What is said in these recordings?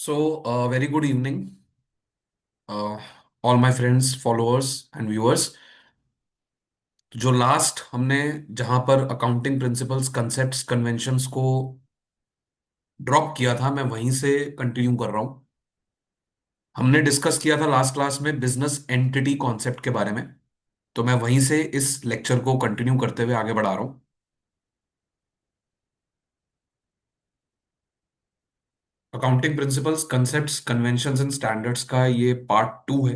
So, very good evening, all my friends, followers and viewers. जो last हमने जहां पर अकाउंटिंग प्रिंसिपल्स, कंसेप्ट्स, कन्वेंशंस को ड्रॉप किया था, मैं वहीं से कंटिन्यू कर रहा हूं। हमने डिस्कस किया था लास्ट क्लास में बिजनेस एंटिटी कॉन्सेप्ट के बारे में। तो मैं वहीं से इस लेक्चर को कंटिन्यू करते हुए आगे बढ़ा रहा हूं। Accounting principles, concepts, conventions and standards का ये पार्ट 2 है।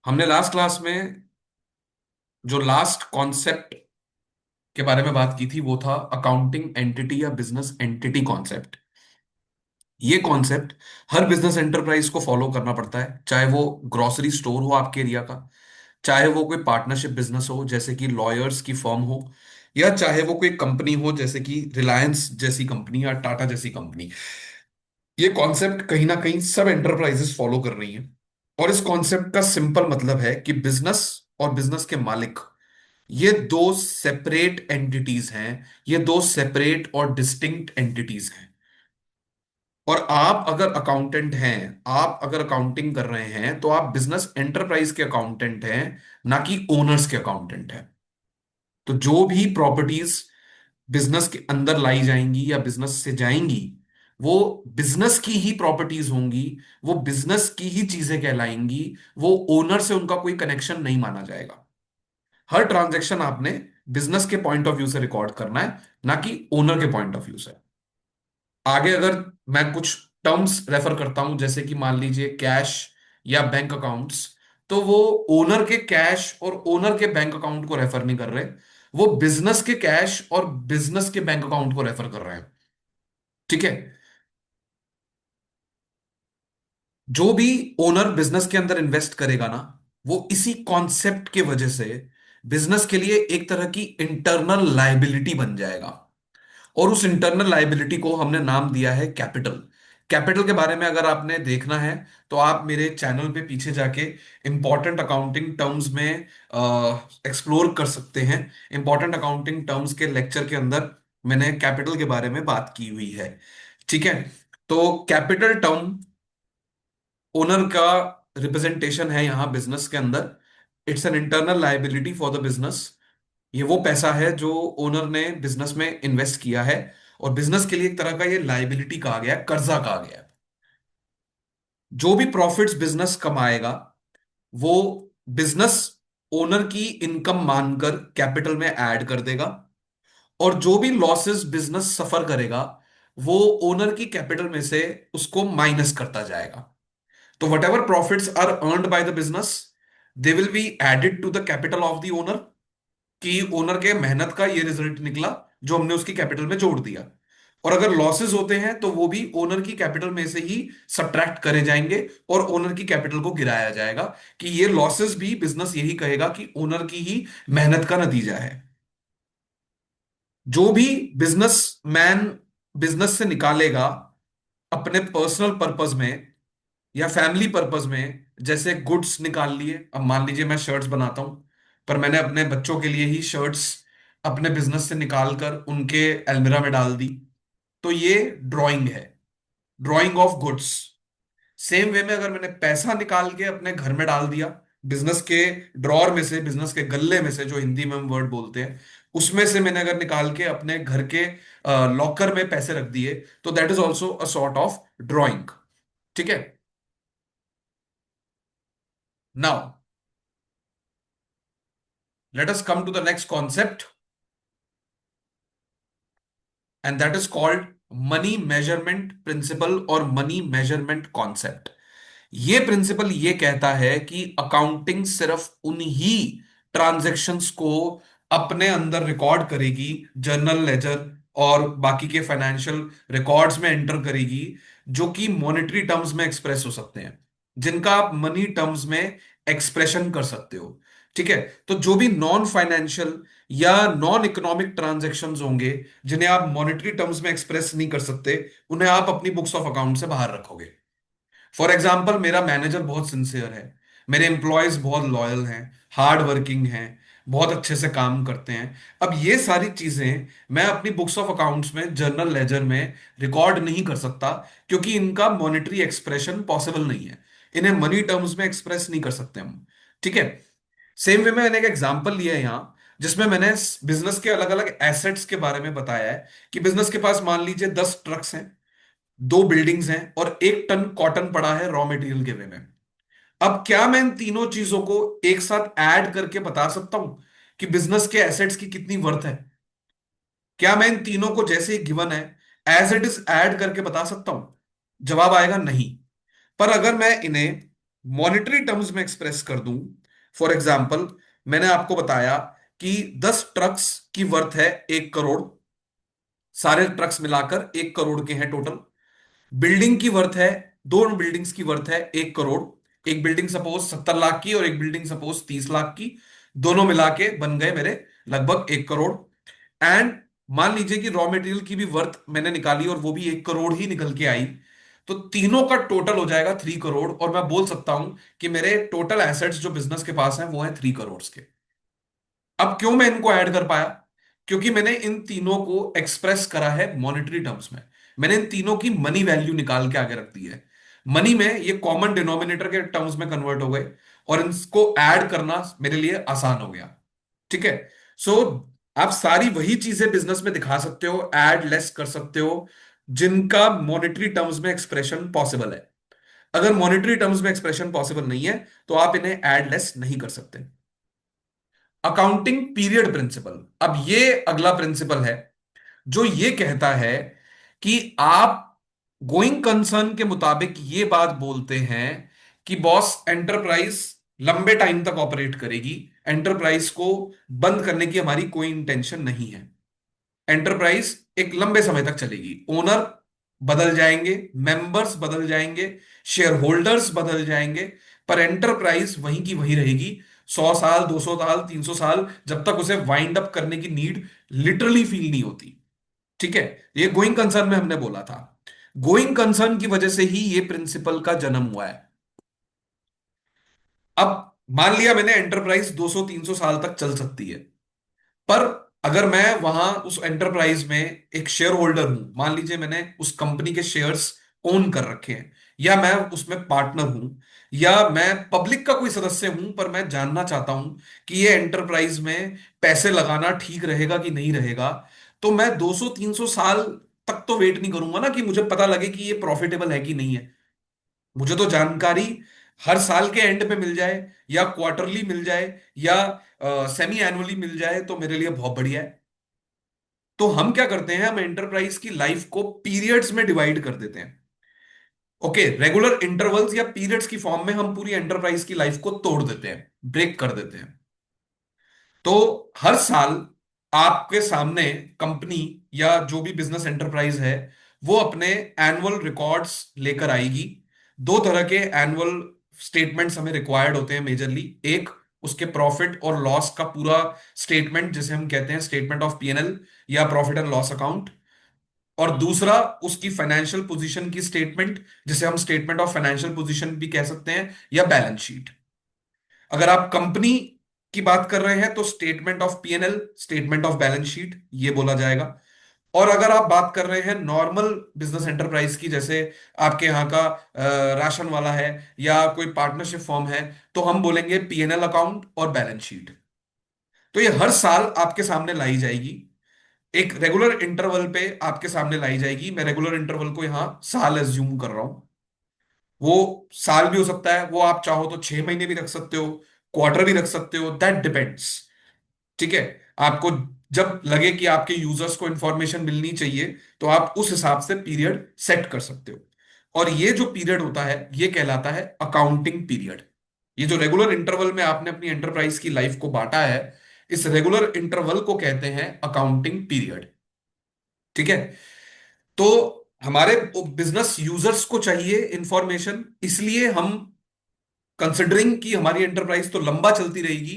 हमने लास्ट क्लास में जो लास्ट कॉन्सेप्ट के बारे में बात की थी वो था अकाउंटिंग एंटिटी या बिजनेस एंटिटी कॉन्सेप्ट। ये कॉन्सेप्ट हर बिजनेस एंटरप्राइज को फॉलो करना पड़ता है, चाहे वो ग्रोसरी स्टोर हो आपके एरिया का, चाहे वो कोई पार्टनरशिप बिजनेस हो जैसे कि लॉयर्स की फर्म हो, या चाहे वो कोई कंपनी हो जैसे कि रिलायंस जैसी कंपनी या टाटा जैसी कंपनी। ये कॉन्सेप्ट कहीं ना कहीं सब एंटरप्राइजेस फॉलो कर रही हैं। और इस कॉन्सेप्ट का सिंपल मतलब है कि बिजनेस और बिजनेस के मालिक, ये दो सेपरेट एंटिटीज हैं। ये दो सेपरेट और डिस्टिंक्ट एंटिटीज हैं। और आप अगर अकाउंटेंट हैं, आप अगर अकाउंटिंग कर रहे हैं, तो आप बिजनेस एंटरप्राइज के अकाउंटेंट हैं, ना कि ओनर्स के अकाउंटेंट हैं। तो जो भी प्रॉपर्टीज बिजनेस के अंदर लाई जाएंगी या बिजनेस से जाएंगी, वो बिजनेस की ही प्रॉपर्टीज होंगी, वो बिजनेस की ही चीजें कहलाएंगी। वो ओनर से उनका कोई कनेक्शन नहीं माना जाएगा। हर ट्रांजैक्शन आपने बिजनेस के पॉइंट ऑफ व्यू से रिकॉर्ड करना है, ना कि ओनर के पॉइंट ऑफ व्यू से। आगे अगर मैं कुछ टर्म्स रेफर करता हूं, जैसे कि मान लीजिए कैश या बैंक अकाउंट्स, तो वो ओनर के कैश और ओनर के बैंक अकाउंट को रेफर नहीं कर रहे। वो बिजनेस के कैश और बिजनेस के बैंक अकाउंट को रेफर कर रहे हैं। ठीक है। जो भी ओनर बिजनेस के अंदर इन्वेस्ट करेगा ना, वो इसी कॉन्सेप्ट के वजह से बिजनेस के लिए एक तरह की इंटरनल लायबिलिटी बन जाएगा। और उस इंटरनल लायबिलिटी को हमने नाम दिया है कैपिटल। कैपिटल के बारे में अगर आपने देखना है, तो आप मेरे चैनल पे पीछे जाके इंपॉर्टेंट अकाउंटिंग टर्म्स में एक्सप्लोर कर सकते हैं। इंपॉर्टेंट अकाउंटिंग टर्म्स के लेक्चर के अंदर मैंने कैपिटल के बारे में बात की हुई है। ठीक है। तो कैपिटल टर्म ओनर का रिप्रेजेंटेशन है यहां बिजनेस के अंदर। It's an internal liability for the business. ये वो पैसा है जो ओनर ने बिजनेस में इन्वेस्ट किया है, और बिजनेस के लिए एक तरह का ये लायबिलिटी कहा गया है, कर्जा कहा गया है। जो भी प्रॉफिट्स बिजनेस कमाएगा, वो बिजनेस ओनर की इनकम मानकर कैपिटल में ऐड कर देगा। और जो भी लॉसेस बिजनेस सफर करेगा, वो ओनर की कैपिटल में से उसको माइनस करता जाएगा। तो whatever profits are earned by the business, they will be added to the capital of the owner. कि ओनर के मेहनत का ये रिजल्ट निकला जो हमने उसकी कैपिटल में जोड़ दिया। और अगर लॉसेस होते हैं तो वो भी ओनर की कैपिटल में से ही सब्ट्रैक्ट करे जाएंगे, और ओनर की कैपिटल को गिराया जाएगा। कि ये लॉसेस भी बिजनेस यही कहेगा कि ओनर की ही मेहनत का नतीजा है। जो भी बिजनेसमैन बिजनेस से निकालेगा अपने पर्सनल पर्पस में या फैमिली पर्पस में, जैसे गुड्स निकाल लिए। अब मान लीजिए मैं शर्ट्स बनाता हूं, पर मैंने अपने बच्चों के लिए ही शर्ट्स अपने बिजनेस से निकाल कर उनके अलमीरा में डाल दी, तो ये ड्राइंग है, drying of goods. Same way में अगर मैंने पैसा निकाल के अपने घर में डाल दिया, बिजनेस के ड्रॉर में से, बिजनेस के गल्ले में से, जो हिंदी में हम वर्ड बोलते हैं, उसमें से मैंने अगर निकाल के अपने घर के लॉकर में पैसे रख दिए, तो that is also a sort of drawing. ठीक है। Now let us come to the next concept, and that is called money measurement principle और मनी मेजरमेंट कॉन्सेप्ट। ये प्रिंसिपल ये कहता है कि अकाउंटिंग सिर्फ उन्हीं ट्रांजैक्शंस को अपने अंदर रिकॉर्ड करेगी, जर्नल लेजर और बाकी के फाइनेंशियल रिकॉर्ड्स में एंटर करेगी, जो कि मॉनेटरी टर्म्स में एक्सप्रेस हो सकते हैं, जिनका आप मनी टर्म्स में एक्सप्रेशन कर सकते हो। ठीक है। तो जो भी नॉन फाइनेंशियल या नॉन इकोनॉमिक ट्रांजैक्शंस होंगे, जिन्हें आप मॉनेटरी टर्म्स में एक्सप्रेस नहीं कर सकते, उन्हें आप अपनी बुक्स ऑफ अकाउंट से बाहर रखोगे। फॉर एग्जाम्पल, मेरा मैनेजर बहुत सिंसियर है, मेरे एम्प्लॉयज बहुत लॉयल हैं, हार्ड वर्किंग हैं, बहुत अच्छे से काम करते हैं। अब ये सारी चीजें मैं अपनी बुक्स ऑफ अकाउंट्स में, जर्नल लेजर में रिकॉर्ड नहीं कर सकता, क्योंकि इनका मॉनेटरी एक्सप्रेशन पॉसिबल नहीं है। इन्हें मनी टर्म्स में एक्सप्रेस नहीं कर सकते हम। ठीक है। सेम वे में मैंने एक एग्जांपल लिया है यहाँ, जिसमें मैंने बिजनेस के अलग अलग एसेट्स के बारे में बताया है कि बिजनेस के पास मान लीजिए 10 ट्रक्स हैं, 2 बिल्डिंग्स हैं, और 1 टन कॉटन पड़ा है रॉ मटेरियल के वे में। अब क्या मैं इन तीनों चीजों को एक साथ ऐड करके बता सकता हूं कि बिजनेस के एसेट्स की कितनी वर्थ है? क्या मैं इन तीनों को जैसे ही गिवन है एज इट इज ऐड करके बता सकता हूं? जवाब आएगा नहीं। पर अगर मैं इन्हें मॉनेटरी टर्म्स में एक्सप्रेस कर दूं, फॉर एग्जाम्पल, मैंने आपको बताया कि 10 ट्रक्स की वर्थ है 1 करोड़, सारे ट्रक्स मिलाकर 1 करोड़ के हैं टोटल। बिल्डिंग की वर्थ है, 2 बिल्डिंग्स की वर्थ है 1 करोड़। एक बिल्डिंग सपोज 70 लाख की और एक बिल्डिंग सपोज 30 लाख की, दोनों मिला के बन गए मेरे लगभग 1 करोड़। एंड मान लीजिए कि रॉ मटेरियल की भी वर्थ मैंने निकाली और वो भी 1 करोड़ ही निकल के आई, तो तीनों का टोटल हो जाएगा 3 करोड़, और मैं बोल सकता हूं कि मेरे टोटल एसेट्स जो बिजनेस के पास हैं वो हैं 3 करोड़ के। अब क्यों मैं इनको ऐड कर पाया? क्योंकि मैंने इन तीनों को एक्सप्रेस करा है मॉनेटरी टर्म्स में। मैंने इन तीनों की मनी वैल्यू निकाल के आगे रख दी है। मनी में ये कॉमन डिनोमिनेटर के टर्म्स में कन्वर्ट हो गए, और इनको ऐड करना मेरे लिए आसान हो गया। ठीक है। सो आप सारी वही चीजें बिजनेस में दिखा सकते हो, ऐड लेस कर सकते हो, जिनका मॉनेटरी टर्म्स में एक्सप्रेशन पॉसिबल है। अगर मॉनेटरी टर्म्स में एक्सप्रेशन पॉसिबल नहीं है, तो आप इन्हें ऐड लेस नहीं कर सकते। अकाउंटिंग पीरियड प्रिंसिपल, अब ये अगला प्रिंसिपल है जो ये कहता है कि आप गोइंग कंसर्न के मुताबिक ये बात बोलते हैं कि बॉस, एंटरप्राइज लंबे टाइम तक ऑपरेट करेगी, एंटरप्राइज को बंद करने की हमारी कोई इंटेंशन नहीं है। एंटरप्राइज एक लंबे समय तक चलेगी, ओनर बदल जाएंगे, मेंबर्स बदल जाएंगे, शेयर होल्डर्स बदल जाएंगे, पर एंटरप्राइज वहीं की वहीं रहेगी। 100 साल, 200 साल, 300 साल, जब तक उसे वाइंड अप करने की नीड लिटरली फील नहीं होती। ठीक है। ये गोइंग कंसर्न में हमने बोला था। गोइंग कंसर्न की वजह से ही ये प्रिंसिपल का जन्म हुआ है। अब मान लिया मैंने एंटरप्राइज 200-300 साल तक चल सकती है, पर अगर मैं वहां उस एंटरप्राइज में एक शेयर होल्डर हूं, मान लीजिए मैंने उस कंपनी के शेयर्स ओन कर रखे हैं, या मैं उसमें पार्टनर हूं, या मैं पब्लिक का कोई सदस्य हूं, पर मैं जानना चाहता हूं कि ये एंटरप्राइज में पैसे लगाना ठीक रहेगा कि नहीं रहेगा, तो मैं 200-300 साल तक तो वेट नहीं करूंगा ना कि मुझे पता लगे कि ये प्रॉफिटेबल है कि नहीं है। मुझे तो जानकारी हर साल के एंड पे मिल जाए, या क्वार्टरली मिल जाए, या सेमी एनुअली मिल जाए, तो मेरे लिए बहुत बढ़िया है। तो हम क्या करते हैं, हम एंटरप्राइज की लाइफ को पीरियड्स में डिवाइड कर देते हैं। ओके, रेगुलर इंटरवल्स या पीरियड्स की फॉर्म में हम पूरी एंटरप्राइज की लाइफ को तोड़ देते हैं, ब्रेक कर देते हैं। तो हर साल आपके सामने कंपनी या जो भी बिजनेस एंटरप्राइज है, वो अपने एनुअल रिकॉर्ड्स लेकर आएगी। 2 तरह के एनुअल स्टेटमेंट्स हमें रिक्वायर्ड होते हैं मेजरली। एक, उसके प्रॉफिट और लॉस का पूरा स्टेटमेंट, जिसे हम कहते हैं स्टेटमेंट ऑफ पीएनएल या प्रॉफिट एंड लॉस अकाउंट। और दूसरा, उसकी फाइनेंशियल पोजीशन की स्टेटमेंट, जिसे हम स्टेटमेंट ऑफ फाइनेंशियल पोजीशन भी कह सकते हैं, या बैलेंस शीट। अगर आप कंपनी की बात कर रहे हैं तो statement of PNL, statement of balance sheet, ये बोला जाएगा। और अगर आप बात कर रहे हैं नॉर्मल बिजनेस एंटरप्राइज की, जैसे आपके यहाँ का राशन वाला है या कोई पार्टनरशिप फॉर्म है, तो हम बोलेंगे पीएनएल अकाउंट और बैलेंस शीट। तो ये हर साल आपके सामने लाई जाएगी, एक रेगुलर इंटरवल पे आपके सामने लाई जाएगी। मैं रेगुलर इंटरवल को यहां साल एज्यूम कर रहा हूं। वो साल भी हो सकता है, वो आप चाहो तो 6 महीने भी रख सकते हो, क्वार्टर भी रख सकते हो, दैट डिपेंड्स। ठीक है। आपको जब लगे कि आपके यूजर्स को इंफॉर्मेशन मिलनी चाहिए, तो आप उस हिसाब से पीरियड सेट कर सकते हो। और ये जो पीरियड होता है, ये कहलाता है अकाउंटिंग पीरियड। ये जो रेगुलर इंटरवल में आपने अपनी एंटरप्राइज की लाइफ को बांटा है, इस रेगुलर इंटरवल को कहते हैं अकाउंटिंग पीरियड। ठीक है। तो हमारे बिजनेस यूजर्स को चाहिए इंफॉर्मेशन, इसलिए हम, कंसिडरिंग कि हमारी एंटरप्राइज तो लंबा चलती रहेगी,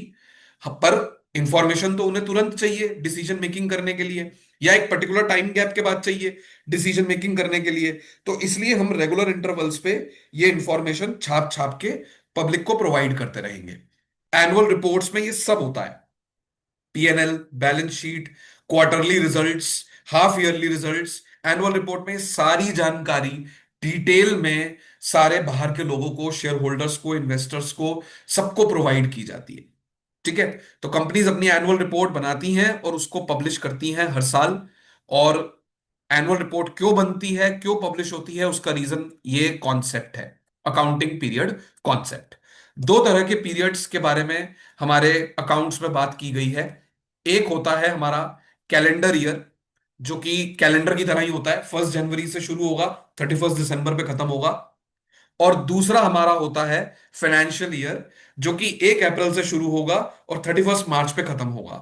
पर इंफॉर्मेशन तो उन्हें तुरंत चाहिए डिसीजन मेकिंग करने के लिए, या एक पर्टिकुलर टाइम गैप के बाद चाहिए डिसीजन मेकिंग करने के लिए। तो इसलिए हम रेगुलर इंटरवल्स पे ये इंफॉर्मेशन छाप छाप के पब्लिक को प्रोवाइड करते रहेंगे। एनुअल रिपोर्ट्स में ये सब होता है। PNL, balance sheet, quarterly results, half yearly results, annual report में सारी जानकारी डिटेल में सारे बाहर के लोगों को, शेयर होल्डर्स को, इन्वेस्टर्स को, सबको प्रोवाइड की जाती है। ठीक है। तो कंपनीज अपनी एनुअल रिपोर्ट बनाती हैं और उसको पब्लिश करती हैं हर साल। और एनुअल रिपोर्ट क्यों बनती है, क्यों पब्लिश होती है, उसका रीजन ये कॉन्सेप्ट है, अकाउंटिंग पीरियड कॉन्सेप्ट। दो तरह के पीरियड्स के बारे में हमारे अकाउंट्स में बात की गई है। एक होता है हमारा कैलेंडर ईयर, जो कि कैलेंडर की तरह ही होता है, 1 जनवरी से शुरू होगा, 31 दिसंबर पे खत्म होगा। और दूसरा हमारा होता है फाइनेंशियल ईयर, जो कि 1 अप्रैल से शुरू होगा और 31 मार्च पे खत्म होगा।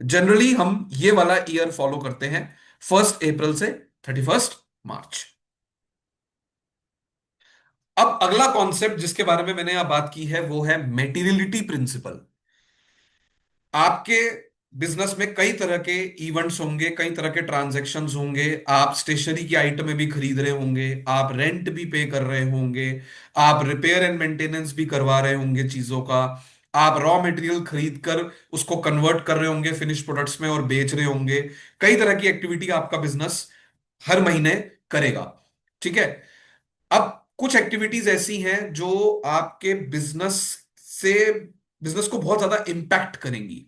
जनरली हम ये वाला ईयर फॉलो करते हैं, 1 अप्रैल से 31 मार्च। अब अगला कॉन्सेप्ट जिसके बारे में मैंने यहां बात की है वो है मेटीरियलिटी प्रिंसिपल। आपके बिजनेस में कई तरह के इवेंट्स होंगे, कई तरह के ट्रांजैक्शंस होंगे, आप स्टेशनरी की आइटमें भी खरीद रहे होंगे, आप रेंट भी पे कर रहे होंगे, आप रिपेयर एंड मेंटेनेंस भी करवा रहे होंगे चीजों का, आप रॉ मटेरियल खरीद कर उसको कन्वर्ट कर रहे होंगे फिनिश प्रोडक्ट्स में और बेच रहे होंगे। कई तरह की एक्टिविटी आपका बिजनेस हर महीने करेगा। ठीक है। अब कुछ एक्टिविटीज ऐसी हैं जो आपके से बिजनेस को बहुत ज्यादा इंपैक्ट करेंगी,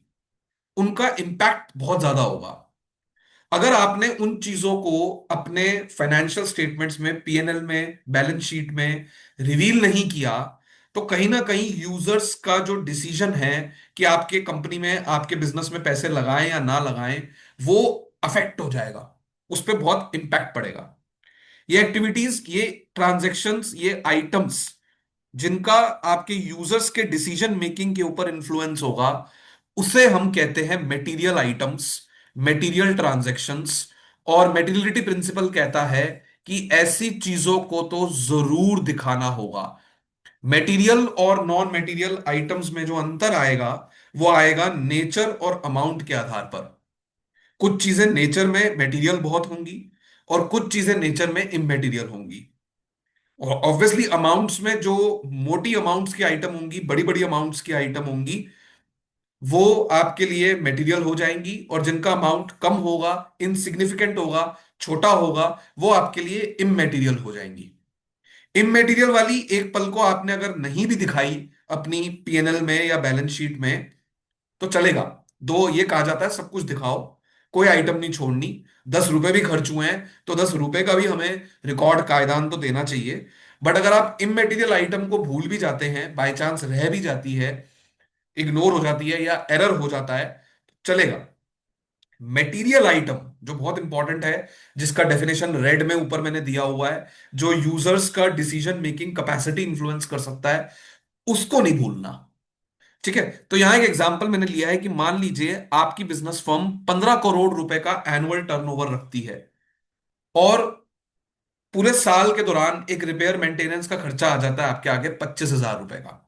उनका इंपैक्ट बहुत ज्यादा होगा। अगर आपने उन चीजों को अपने फाइनेंशियल स्टेटमेंट्स में, पीएनएल में, बैलेंस शीट में रिवील नहीं किया, तो कहीं ना कहीं यूजर्स का जो डिसीजन है कि आपके कंपनी में, आपके बिजनेस में पैसे लगाएं या ना लगाएं, वो अफेक्ट हो जाएगा, उस पर बहुत इंपैक्ट पड़ेगा। ये एक्टिविटीज, ये ट्रांजैक्शंस, ये आइटम्स जिनका आपके यूजर्स के डिसीजन मेकिंग के ऊपर इंफ्लुएंस होगा, उसे हम कहते हैं मटेरियल आइटम्स, मटेरियल ट्रांजैक्शंस। और मेटीरियलिटी प्रिंसिपल कहता है कि ऐसी चीजों को तो जरूर दिखाना होगा। मटेरियल और नॉन मटेरियल आइटम्स में जो अंतर आएगा वो आएगा नेचर और अमाउंट के आधार पर। कुछ चीजें नेचर में मटेरियल बहुत होंगी और कुछ चीजें नेचर में इमेटीरियल होंगी। और ऑब्वियसली अमाउंट्स में जो मोटी अमाउंट्स की आइटम होंगी, बड़ी बड़ी अमाउंट्स की आइटम होंगी, वो आपके लिए मटेरियल हो जाएंगी, और जिनका अमाउंट कम होगा, इनसिग्निफिकेंट होगा, छोटा होगा, वो आपके लिए इममेटीरियल हो जाएंगी। इममेटीरियल वाली एक पल को आपने अगर नहीं भी दिखाई अपनी पीएनएल में या बैलेंस शीट में, तो चलेगा। दो ये कहा जाता है सब कुछ दिखाओ, कोई आइटम नहीं छोड़नी। 10 रुपए भी खर्च हुए हैं तो 10 रुपए का भी हमें रिकॉर्ड कायदान तो देना चाहिए। बट अगर आप इममेटीरियल आइटम को भूल भी जाते हैं, बाय चांस रह भी जाती है, इग्नोर हो जाती है या एरर हो जाता है, तो चलेगा। मेटीरियल आइटम जो बहुत इंपॉर्टेंट है, जिसका डेफिनेशन रेड में ऊपर मैंने दिया हुआ है, जो यूजर्स का डिसीजन मेकिंग कैपेसिटी इंफ्लुएंस कर सकता है, उसको नहीं भूलना। ठीक है। तो यहां एक एग्जांपल मैंने लिया है कि मान लीजिए आपकी बिजनेस फर्म 15 करोड़ रुपए का एनुअल टर्नओवर रखती है, और पूरे साल के दौरान एक रिपेयर मेंटेनेंस का खर्चा आ जाता है आपके आगे 25,000 रुपए का।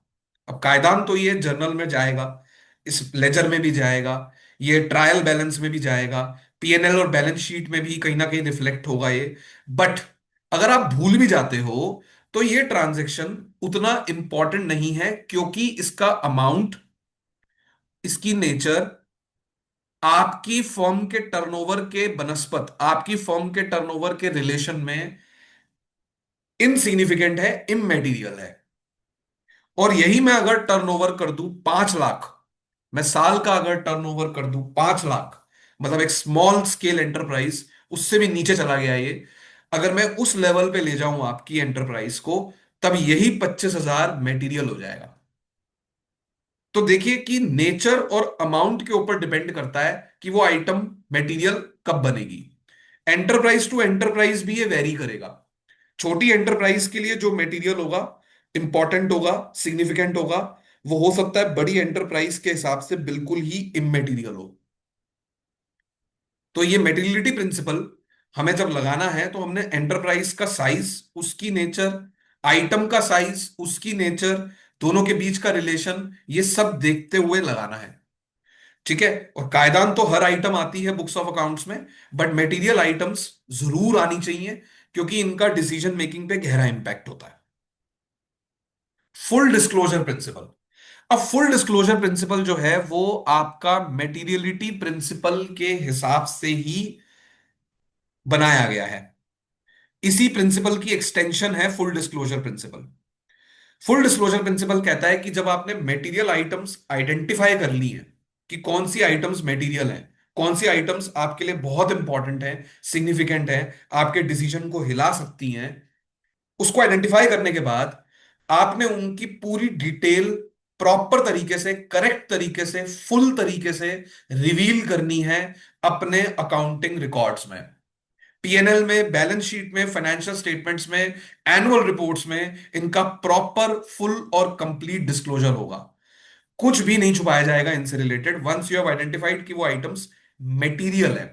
अब कायदान तो ये जर्नल में जाएगा, इस लेजर में भी जाएगा, ये ट्रायल बैलेंस में भी जाएगा, पीएनएल और बैलेंस शीट में भी कहीं ना कहीं रिफ्लेक्ट होगा ये। बट अगर आप भूल भी जाते हो तो ये ट्रांजैक्शन उतना इंपॉर्टेंट नहीं है, क्योंकि इसका अमाउंट, इसकी नेचर आपकी फर्म के टर्नओवर के बनस्पत, आपकी फर्म के टर्नओवर के रिलेशन में इनसिग्निफिकेंट है, इममेटीरियल है। और यही मैं अगर टर्नओवर कर दूं 5 लाख, मैं साल का अगर टर्नओवर कर दूं 5 लाख, मतलब एक स्मॉल स्केल एंटरप्राइज, उससे भी नीचे चला गया ये, अगर मैं उस लेवल पे ले जाऊं आपकी एंटरप्राइज को, तब यही 25,000 मेटीरियल हो जाएगा। तो देखिए कि नेचर और अमाउंट के ऊपर डिपेंड करता है कि वो आइटम मटेरियल कब बनेगी। एंटरप्राइज टू एंटरप्राइज भी ये वेरी करेगा। छोटी एंटरप्राइज के लिए जो मटेरियल होगा, इंपॉर्टेंट होगा, सिग्निफिकेंट होगा, वो हो सकता है बड़ी एंटरप्राइज के हिसाब से बिल्कुल ही इमेटीरियल हो। तो ये मेटीरियलिटी प्रिंसिपल हमें जब लगाना है तो हमने एंटरप्राइज का साइज, उसकी नेचर, आइटम का साइज, उसकी नेचर, दोनों के बीच का रिलेशन, ये सब देखते हुए लगाना है। ठीक है। और कायदान तो हर आइटम आती है बुक्स ऑफ अकाउंट्स में, बट मटेरियल आइटम्स जरूर आनी चाहिए, क्योंकि इनका डिसीजन मेकिंग पे गहरा इंपैक्ट होता है। Full disclosure principle. अब फुल डिस्क्लोजर प्रिंसिपल जो है वो आपका मेटीरियलिटी प्रिंसिपल के हिसाब से ही बनाया गया है। इसी प्रिंसिपल की एक्सटेंशन है full disclosure principle. Full disclosure principle कहता है कि जब आपने मेटीरियल आइटम्स आइडेंटिफाई कर ली हैं कि कौन सी आइटम्स मेटीरियल हैं, कौन सी आइटम्स आपके लिए बहुत इंपॉर्टेंट है, सिग्निफिकेंट है, आपके डिसीजन को हिला सकती हैं, उसको आइडेंटिफाई करने के बाद आपने उनकी पूरी डिटेल प्रॉपर तरीके से, करेक्ट तरीके से, फुल तरीके से रिवील करनी है अपने अकाउंटिंग रिकॉर्ड्स में, पीएनएल में, बैलेंस शीट में, फाइनेंशियल स्टेटमेंट्स में, एनुअल रिपोर्ट्स में। इनका प्रॉपर, फुल और कंप्लीट डिस्क्लोजर होगा। कुछ भी नहीं छुपाया जाएगा इनसे related, once you have identified कि वो आइटम्स मटेरियल है।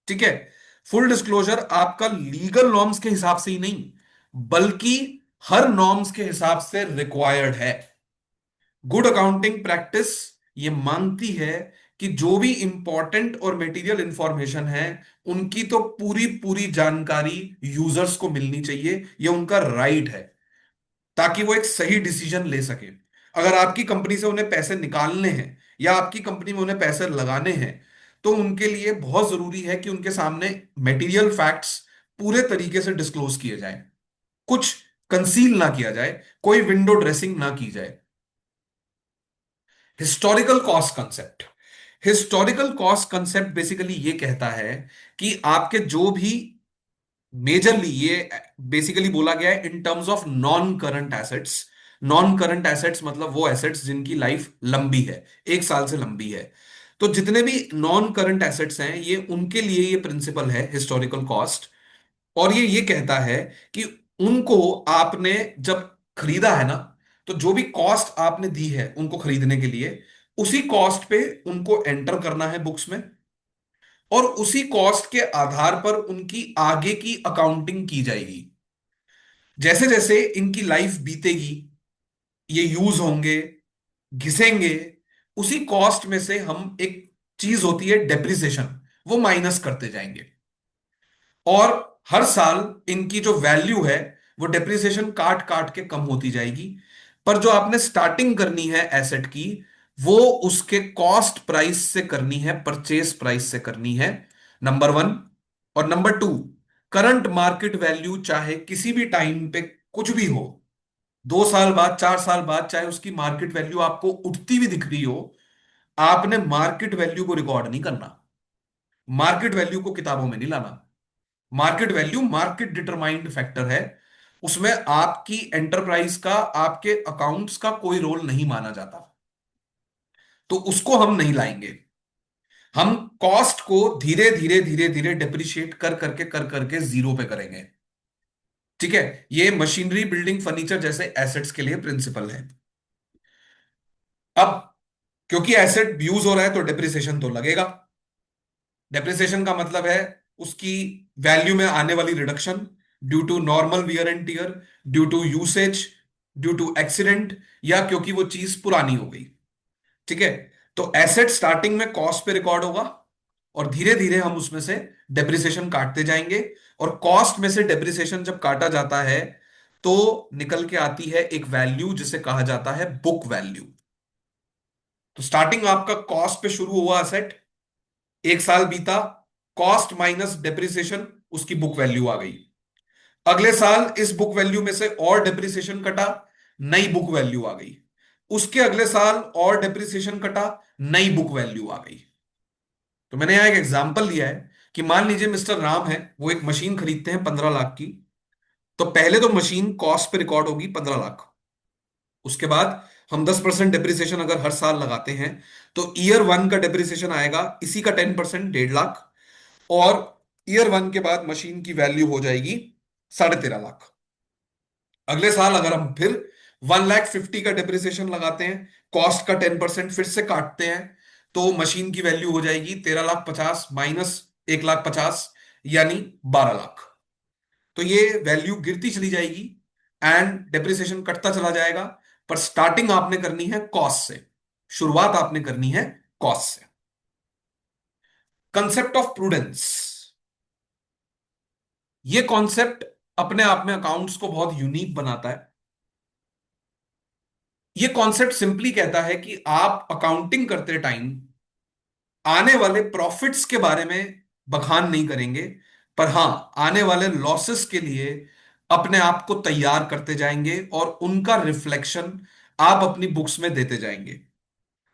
ठीक है। फुल डिस्क्लोजर आपका लीगल नॉर्म्स के हिसाब से ही नहीं, बल्कि हर नॉर्म्स के हिसाब से रिक्वायर्ड है। गुड अकाउंटिंग प्रैक्टिस ये मांगती है कि जो भी इंपॉर्टेंट और मटेरियल इंफॉर्मेशन है, उनकी तो पूरी पूरी जानकारी यूजर्स को मिलनी चाहिए, ये उनका राइट है, ताकि वो एक सही डिसीजन ले सके। अगर आपकी कंपनी से उन्हें पैसे निकालने हैं या आपकी कंपनी में उन्हें पैसे लगाने हैं, तो उनके लिए बहुत जरूरी है कि उनके सामने मटेरियल फैक्ट्स पूरे तरीके से डिस्क्लोज किए जाएं, कुछ कंसील ना किया जाए, कोई विंडो ड्रेसिंग ना की जाए। Historical cost concept. Historical cost concept basically ये कहता है कि आपके जो भी, मेजरली ये बेसिकली बोला गया है in terms of non current assets. Non current assets मतलब वो एसेट्स जिनकी लाइफ लंबी है, 1 साल से लंबी है। तो जितने भी नॉन करंट एसेट्स हैं, ये उनके लिए ये प्रिंसिपल है हिस्टोरिकल कॉस्ट। और ये कहता है कि उनको आपने जब खरीदा है ना, तो जो भी कॉस्ट आपने दी है उनको खरीदने के लिए, उसी कॉस्ट पे उनको एंटर करना है बुक्स में, और उसी कॉस्ट के आधार पर उनकी आगे की अकाउंटिंग की जाएगी। जैसे जैसे इनकी लाइफ बीतेगी, ये यूज होंगे, घिसेंगे, उसी कॉस्ट में से हम, एक चीज होती है डेप्रिसिएशन, वो माइनस करते जाएंगे। और हर साल इनकी जो वैल्यू है वो डेप्रिसिएशन काट काट के कम होती जाएगी। पर जो आपने स्टार्टिंग करनी है एसेट की, वो उसके कॉस्ट प्राइस से करनी है, परचेज प्राइस से करनी है, नंबर वन। और number two, current market value चाहे किसी भी टाइम पे कुछ भी हो, 2 साल बाद, 4 साल बाद, चाहे उसकी मार्केट वैल्यू आपको उठती हुई दिख रही हो, आपने मार्केट वैल्यू को रिकॉर्ड नहीं करना, मार्केट वैल्यू को किताबों में नहीं लाना। Market value market determined factor है, उसमें आपकी एंटरप्राइज का, आपके अकाउंट्स का कोई रोल नहीं माना जाता, तो उसको हम नहीं लाएंगे। हम कॉस्ट को धीरे धीरे धीरे धीरे डिप्रिशिएट कर करके, कर करके जीरो पे करेंगे। ठीक है। ये मशीनरी, बिल्डिंग, फर्नीचर जैसे एसेट्स के लिए प्रिंसिपल है। अब क्योंकि एसेट यूज हो रहा है तो डिप्रिसिएशन तो लगेगा। डेप्रिसिएशन का मतलब है उसकी वैल्यू में आने वाली reduction, due to normal wear and tear, due to usage, due to accident, या क्योंकि वो चीज पुरानी हो गई। ठीक है। तो एसेट स्टार्टिंग में कॉस्ट पे रिकॉर्ड होगा, और धीरे धीरे हम उसमें से डेप्रिसिएशन काटते जाएंगे। और कॉस्ट में से डेप्रिसिएशन जब काटा जाता है, तो निकल के आती है एक वैल्यू जिसे कहा जाता है बुक वैल्यू। तो स्टार्टिंग आपका कॉस्ट पे शुरू हुआ एसेट, 1 साल बीता, कॉस्ट माइनस डेप्रिसिएशन, उसकी बुक वैल्यू आ गई। अगले साल इस बुक वैल्यू में से और डेप्रिसिएशन कटा, नई बुक वैल्यू आ गई। उसके अगले साल और डेप्रिसिएशन कटा, नई बुक वैल्यू आ गई। तो मैंने यहां एक एग्जांपल लिया है कि मान लीजिए मिस्टर राम है, वो एक मशीन खरीदते हैं 15 लाख की। तो पहले तो मशीन कॉस्ट पे रिकॉर्ड होगी 15 लाख। उसके बाद हम 10% डेप्रिसिएशन अगर हर साल लगाते हैं, तो ईयर वन का डेप्रिसिएशन आएगा इसी का 10%, 1.5 लाख। और ईयर वन के बाद मशीन की वैल्यू हो जाएगी 13.5 लाख। अगले साल अगर हम फिर 1,50,000 का डेप्रिसिएशन लगाते हैं, कॉस्ट का 10% फिर से काटते हैं, तो मशीन की वैल्यू हो जाएगी 13,50,000 माइनस 1,50,000, यानी 12 लाख। तो ये वैल्यू गिरती चली जाएगी एंड डेप्रिसिएशन कटता चला जाएगा। पर स्टार्टिंग आपने करनी है कॉस्ट से, शुरुआत आपने करनी है कॉस्ट से। कंसेप्ट ऑफ प्रूडेंस, ये कॉन्सेप्ट अपने आप में अकाउंट्स को बहुत यूनिक बनाता है। ये कॉन्सेप्ट सिंपली कहता है कि आप अकाउंटिंग करते टाइम आने वाले प्रॉफिट्स के बारे में बखान नहीं करेंगे, पर हां, आने वाले लॉसेस के लिए अपने आप को तैयार करते जाएंगे और उनका रिफ्लेक्शन आप अपनी बुक्स में देते जाएंगे।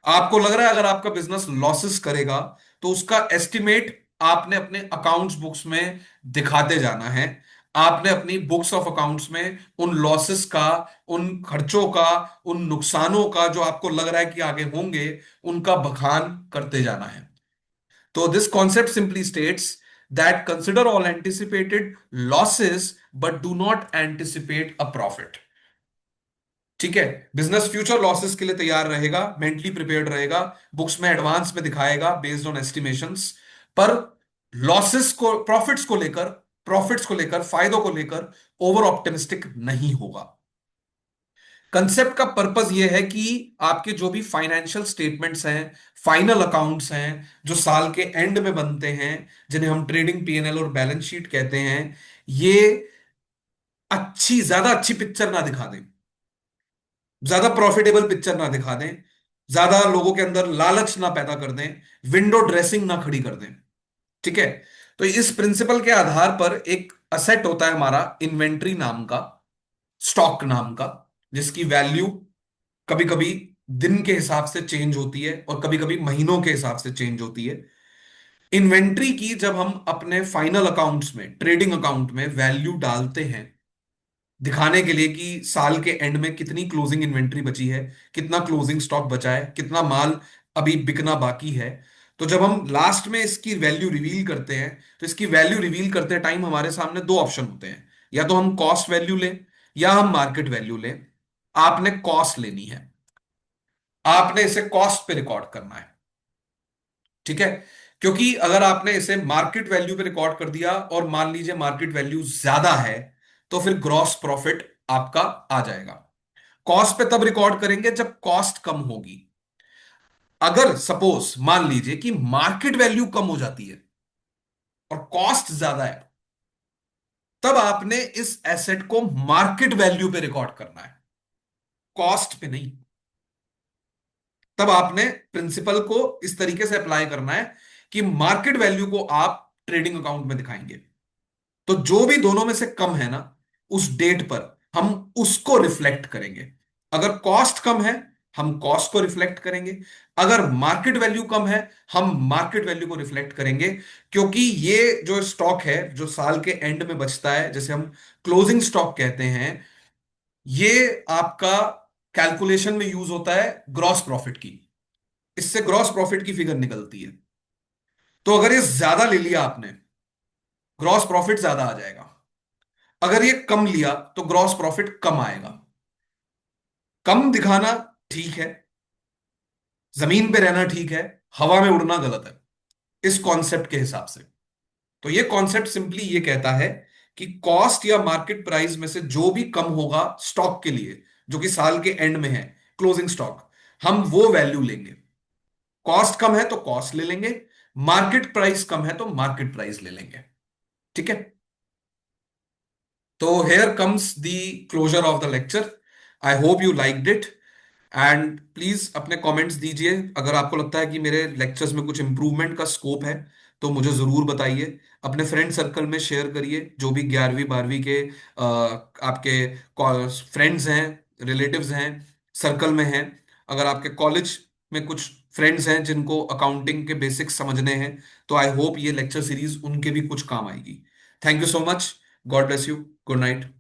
आपको लग रहा है अगर आपका बिजनेस लॉसेस करेगा, तो उसका एस्टिमेट आपने अपने अकाउंट्स बुक्स में दिखाते जाना है। आपने अपनी बुक्स ऑफ अकाउंट्स में उन लॉसेस का, उन खर्चों का, उन नुकसानों का जो आपको लग रहा है कि आगे होंगे, उनका बखान करते जाना है। तो this concept simply states that consider all anticipated losses but do not anticipate a profit। ठीक है, बिजनेस फ्यूचर लॉसेस के लिए तैयार रहेगा, मेंटली प्रिपेयर्ड रहेगा, बुक्स में एडवांस में दिखाएगा बेस्ड ऑन एस्टिमेशंस, पर लॉसेस को, प्रॉफिट्स को लेकर, फायदों को लेकर ओवर ऑप्टिमिस्टिक नहीं होगा। कंसेप्ट का पर्पस यह है कि आपके जो भी फाइनेंशियल स्टेटमेंट्स हैं, फाइनल अकाउंट्स हैं, जो साल के एंड में बनते हैं, जिन्हें हम ट्रेडिंग पीएनएल और बैलेंस शीट कहते हैं, ये ज्यादा अच्छी पिक्चर ना दिखा दें, ज्यादा प्रॉफिटेबल पिक्चर ना दिखा दें, ज्यादा लोगों के अंदर लालच ना पैदा कर दें, विंडो ड्रेसिंग ना खड़ी कर दें। ठीक है, तो इस प्रिंसिपल के आधार पर एक असेट होता है हमारा इन्वेंट्री नाम का, स्टॉक नाम का, जिसकी वैल्यू कभी कभी दिन के हिसाब से चेंज होती है और कभी कभी महीनों के हिसाब से चेंज होती है। इन्वेंट्री की जब हम अपने फाइनल अकाउंट्स में, ट्रेडिंग अकाउंट में वैल्यू डालते हैं, दिखाने के लिए कि साल के एंड में कितनी क्लोजिंग इन्वेंट्री बची है, कितना क्लोजिंग स्टॉक बचा है, कितना माल अभी बिकना बाकी है, तो जब हम लास्ट में इसकी वैल्यू रिवील करते हैं, तो इसकी वैल्यू रिवील करते टाइम हमारे सामने दो ऑप्शन होते हैं। या तो हम कॉस्ट वैल्यू लें, या हम मार्केट वैल्यू लें। आपने कॉस्ट लेनी है, आपने इसे कॉस्ट पे रिकॉर्ड करना है। ठीक है, क्योंकि अगर आपने इसे मार्केट वैल्यू पे रिकॉर्ड कर दिया और मान लीजिए मार्केट वैल्यू ज्यादा है, तो फिर ग्रॉस प्रॉफिट आपका आ जाएगा। कॉस्ट पे तब रिकॉर्ड करेंगे जब कॉस्ट कम होगी। अगर सपोज मान लीजिए कि मार्केट वैल्यू कम हो जाती है और कॉस्ट ज्यादा है, तब आपने इस एसेट को मार्केट वैल्यू पे रिकॉर्ड करना है, कॉस्ट पे नहीं। तब आपने प्रिंसिपल को इस तरीके से अप्लाई करना है कि मार्केट वैल्यू को आप ट्रेडिंग अकाउंट में दिखाएंगे, तो जो भी दोनों में से कम है ना, उस डेट पर हम उसको रिफ्लेक्ट करेंगे। अगर कॉस्ट कम है, हम कॉस्ट को रिफ्लेक्ट करेंगे। अगर मार्केट वैल्यू कम है, हम मार्केट वैल्यू को रिफ्लेक्ट करेंगे। क्योंकि ये जो स्टॉक है जो साल के एंड में बचता है, जैसे हम क्लोजिंग स्टॉक कहते हैं, ये आपका कैलकुलेशन में यूज होता है ग्रॉस प्रॉफिट की। इससे ग्रॉस प्रॉफिट की फिगर निकलती है। तो अगर ये ज्यादा ले लिया आपने, ग्रॉस प्रॉफिट ज्यादा आ जाएगा। अगर ये कम लिया, तो ग्रॉस प्रॉफिट कम आएगा। कम दिखाना ठीक है, जमीन पे रहना ठीक है, हवा में उड़ना गलत है इस कॉन्सेप्ट के हिसाब से। तो ये कॉन्सेप्ट सिंपली ये कहता है कि कॉस्ट या मार्केट प्राइस में से जो भी कम होगा स्टॉक के लिए, जो कि साल के एंड में है, क्लोजिंग स्टॉक, हम वो वैल्यू लेंगे। कॉस्ट कम है तो कॉस्ट ले लेंगे, मार्केट प्राइस कम है तो मार्केट प्राइस ले लेंगे। ठीक है, तो here comes the closure of the lecture. I hope you liked it, and please अपने कमेंट्स दीजिए। अगर आपको लगता है कि मेरे लेक्चर्स में कुछ इंप्रूवमेंट का स्कोप है, तो मुझे जरूर बताइए। अपने फ्रेंड सर्कल में शेयर करिए, जो भी 11वीं 12वीं के आपके फ्रेंड्स हैं, रिलेटिव्स हैं, सर्कल में हैं। अगर आपके कॉलेज में कुछ फ्रेंड्स हैं जिनको अकाउंटिंग के बेसिक्स समझने हैं, तो आई होप ये लेक्चर सीरीज उनके भी कुछ काम आएगी। Thank you so much. God bless you. Good night.